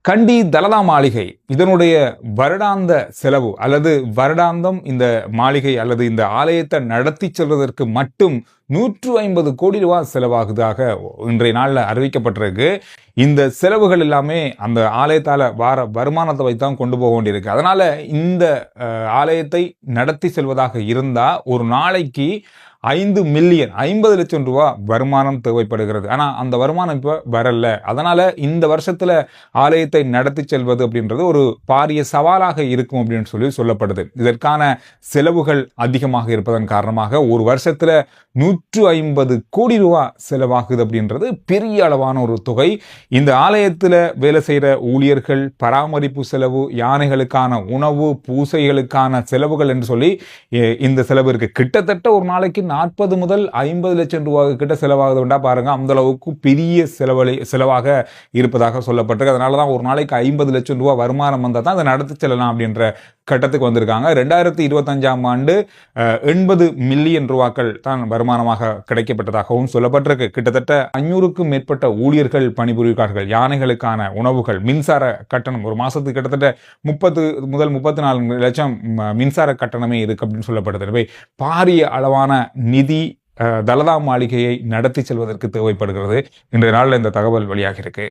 கண்டி தலதா மாளிகை இதனுடைய வருடாந்த செலவு அல்லது வருடாந்தம் இந்த மாளிகை அல்லது இந்த ஆலயத்தை நடத்தி செல்வதற்கு மட்டும் 150 கோடி ரூபாய் செலவாகுதாக இன்றைய நாளில் அறிவிக்கப்பட்டிருக்கு. இந்த செலவுகள் எல்லாமே அந்த ஆலயத்தால் வார வருமானத்தை வைத்தான் கொண்டு போக வேண்டியிருக்கு. அதனால இந்த ஆலயத்தை நடத்தி செல்வதாக இருந்தால் ஒரு நாளைக்கு 5 மில்லியன் 50 லட்சம் ரூபாய் வருமானம் தேவைப்படுகிறது. ஆனால் அந்த வருமானம் இப்போ வரல. அதனால இந்த வருஷத்துல ஆலயத்தை நடத்தி செல்வது அப்படின்றது ஒரு பாரிய சவாலாக இருக்கும் அப்படின்னு சொல்லப்படுது. இதற்கான செலவுகள் அதிகமாக இருப்பதன் காரணமாக ஒரு வருஷத்துல 150 கோடி ரூபாய் செலவாகுது அப்படின்றது பெரிய அளவான ஒரு தொகை. இந்த ஆலயத்தில் வேலை செய்கிற ஊழியர்கள், பராமரிப்பு செலவு, யானைகளுக்கான உணவு, பூசைகளுக்கான செலவுகள் என்று சொல்லி இந்த செலவு இருக்கு. கிட்டத்தட்ட ஒரு நாளைக்கு 40 முதல் 50 லட்சம் ரூபாய் கிட்ட செலவாகுதுண்டா பாருங்க. அந்த அளவுக்கு பெரிய செலவாக இருப்பதாக சொல்லப்பட்டிருக்கு. அதனால தான் ஒரு நாளைக்கு 50 லட்சம் ரூபாய் வருமானம் வந்தால் தான் அதை நடத்தி செல்லலாம் அப்படின்ற கட்டத்துக்கு வந்திருக்காங்க. 2025ஆம் ஆண்டு 80 மில்லியன் ரூபாய்கள் தான் வருமானமாக கிடைக்கப்பட்டதாகவும் சொல்லப்பட்டிருக்கு. கிட்டத்தட்ட 500க்கும் மேற்பட்ட ஊழியர்கள் பணிபுரிகிறார்கள். யானைகளுக்கான உணவுகள், மின்சார கட்டணம் ஒரு மாசத்துக்கு கிட்டத்தட்ட 30 முதல் 34 லட்சம் மின்சார கட்டணமே இருக்கு அப்படின்னு சொல்லப்படுது. எனவே பாரிய அளவான நிதி தலதா மாளிகையை நடத்தி செல்வதற்கு தேவைப்படுகிறது. இன்றைய நாளில் இந்த தகவல் வெளியாக இருக்கு.